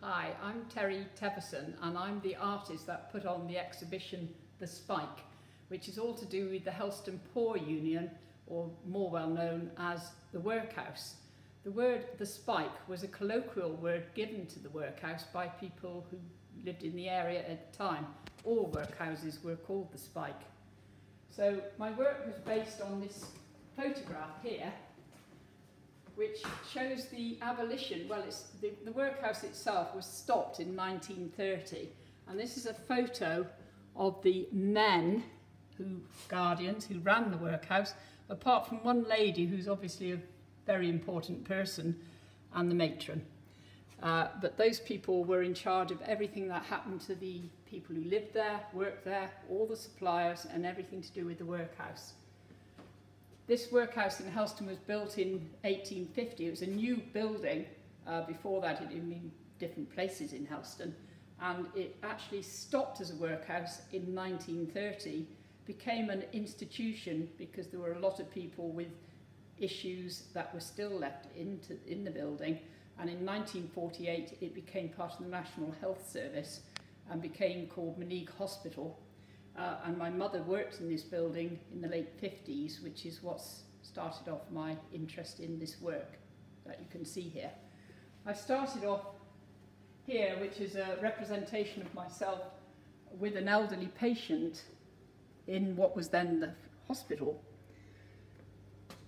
Hi, I'm Terrye Teverson and I'm the artist that put on the exhibition The Spike, which is all to do with the Helston Poor Union, or more well known as the workhouse. The word the spike was a colloquial word given to the workhouse by people who lived in the area at the time. All workhouses were called the spike. So my work was based on this photograph here, which shows the abolition. Well, the workhouse itself was stopped in 1930, and this is a photo of the men, guardians, who ran the workhouse, apart from one lady who's obviously a very important person, and the matron. But those people were in charge of everything that happened to the people who lived there, worked there, all the suppliers, and everything to do with the workhouse. This workhouse in Helston was built in 1850. It was a new building. Before that, it had been in different places in Helston, and it actually stopped as a workhouse in 1930, became an institution because there were a lot of people with issues that were still left in the building, and in 1948 it became part of the National Health Service and became called Monique Hospital. And my mother worked in this building in the late 50s, which is what's started off my interest in this work that you can see here. I started off here, which is a representation of myself with an elderly patient in what was then the hospital.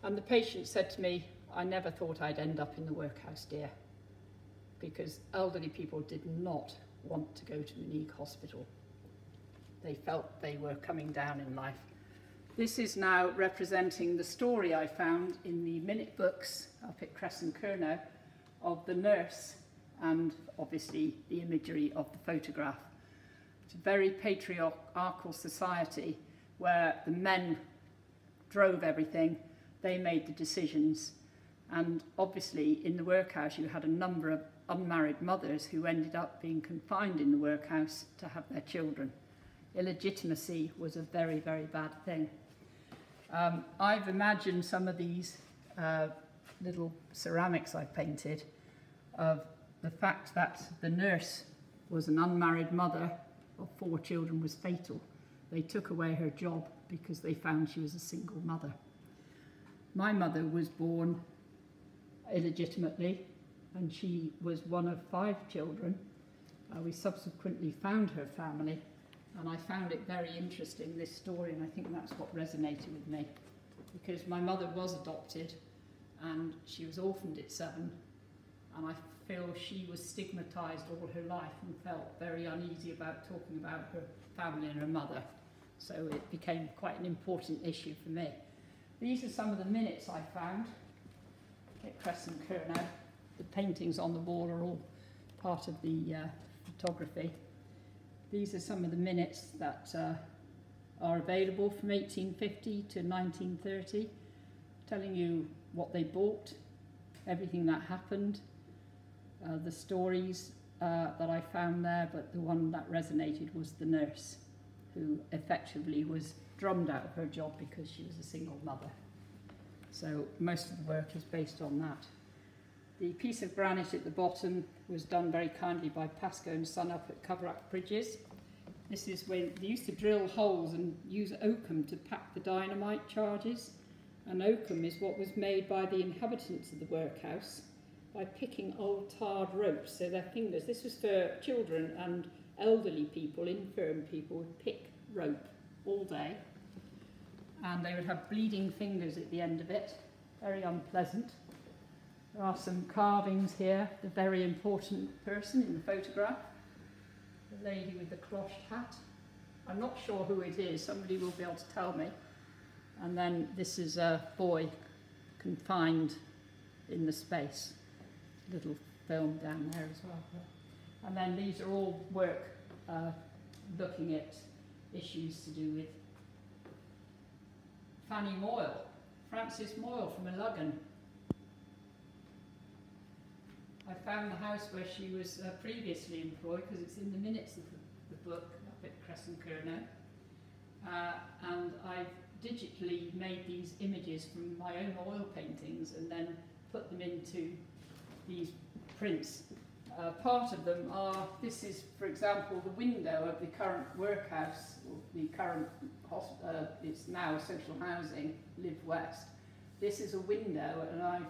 And the patient said to me, "I never thought I'd end up in the workhouse, dear," because elderly people did not want to go to Monique Hospital. They felt they were coming down in life. This is now representing the story I found in the minute books up at Crescent-Curnow of the nurse, and obviously the imagery of the photograph. It's a very patriarchal society where the men drove everything, they made the decisions, and obviously in the workhouse you had a number of unmarried mothers who ended up being confined in the workhouse to have their children. Illegitimacy was a very, very bad thing. I've imagined some of these little ceramics I've painted of the fact that the nurse was an unmarried mother of 4 children was fatal. They took away her job because they found she was a single mother. My mother was born illegitimately, and she was one of 5 children. We subsequently found her family, and I found it very interesting, this story, and I think that's what resonated with me, because my mother was adopted and she was orphaned at 7, and I feel she was stigmatised all her life and felt very uneasy about talking about her family and her mother. So it became quite an important issue for me. These are some of the minutes I found at Crescent-Curnow. The paintings on the wall are all part of the photography. These are some of the minutes that are available from 1850 to 1930, telling you what they bought, everything that happened, the stories that I found there, but the one that resonated was the nurse, who effectively was drummed out of her job because she was a single mother. So most of the work is based on that. The piece of granite at the bottom was done very kindly by Pascoe and Son up at Coverack Bridges. This is when they used to drill holes and use oakum to pack the dynamite charges. And oakum is what was made by the inhabitants of the workhouse by picking old tarred ropes. So their fingers, this was for children and elderly people, infirm people, would pick rope all day. And they would have bleeding fingers at the end of it, very unpleasant. There are some carvings here. The very important person in the photograph, the lady with the closhed hat. I'm not sure who it is, somebody will be able to tell me. And then this is a boy confined in the space. Little film down there as well. And then these are all work looking at issues to do with Fanny Moyle, Frances Moyle from Illugan. I found the house where she was previously employed because it's in the minutes of the book up at Crescent-Curnow. And I've digitally made these images from my own oil paintings and then put them into these prints Part of them are, this is, for example, the window of the current workhouse, or the current, it's now social housing, Live West. This is a window, and I've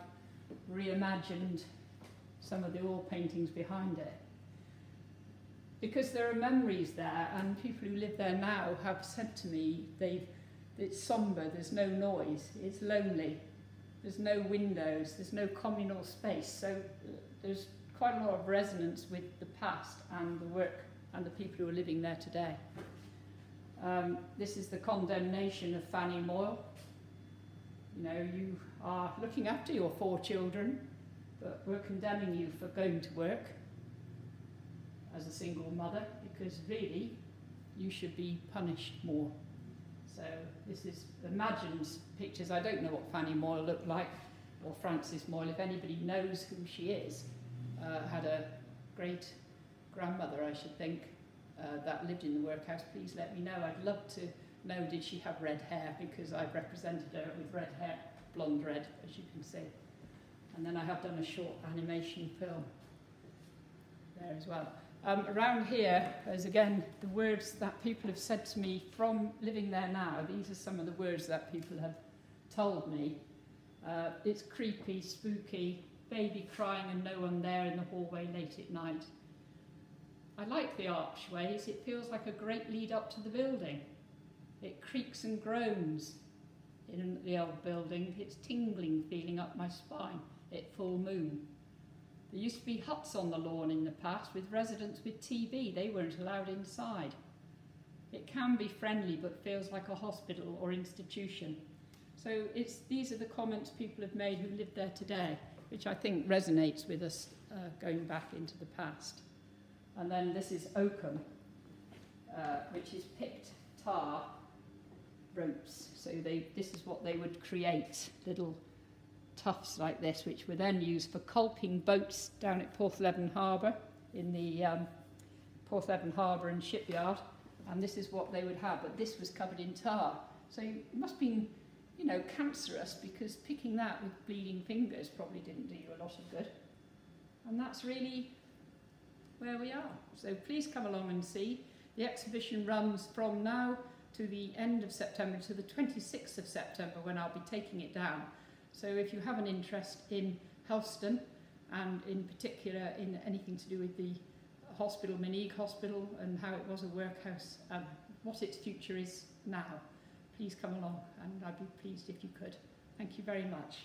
reimagined some of the oil paintings behind it. Because there are memories there, and people who live there now have said to me, it's sombre, there's no noise, it's lonely, there's no windows, there's no communal space, so there's quite a lot of resonance with the past and the work and the people who are living there today. This is the condemnation of Fanny Moyle. You know, you are looking after your 4 children, but we're condemning you for going to work as a single mother, because really you should be punished more. So this is imagined pictures. I don't know what Fanny Moyle looked like, or Frances Moyle. If anybody knows who she is, had a great grandmother, I should think, that lived in the workhouse. Please let me know. I'd love to know, did she have red hair, because I've represented her with red hair, blonde red, as you can see. And then I have done a short animation film there as well. Around here is again the words that people have said to me from living there now. These are some of the words that people have told me. It's creepy, spooky, baby crying and no one there in the hallway late at night. I like the archways. It feels like a great lead up to the building. It creaks and groans in the old building. It's tingling feeling up my spine at full moon. There used to be huts on the lawn in the past with residents with TB. They weren't allowed inside. It can be friendly but feels like a hospital or institution. So these are the comments people have made who live there today, which I think resonates with us going back into the past. And then this is oakum, which is picked tar ropes. So this is what they would create, little tufts like this, which were then used for culping boats down at Porthleven Harbour, in the Porthleven Harbour and shipyard. And this is what they would have, but this was covered in tar. So it must have been, you know, cancerous, because picking that with bleeding fingers probably didn't do you a lot of good. And that's really where we are. So please come along and see. The exhibition runs from now to the end of September, to the 26th of September, when I'll be taking it down. So if you have an interest in Helston, and in particular in anything to do with the hospital, Mineag Hospital, and how it was a workhouse, and what its future is now, please come along, and I'd be pleased if you could. Thank you very much.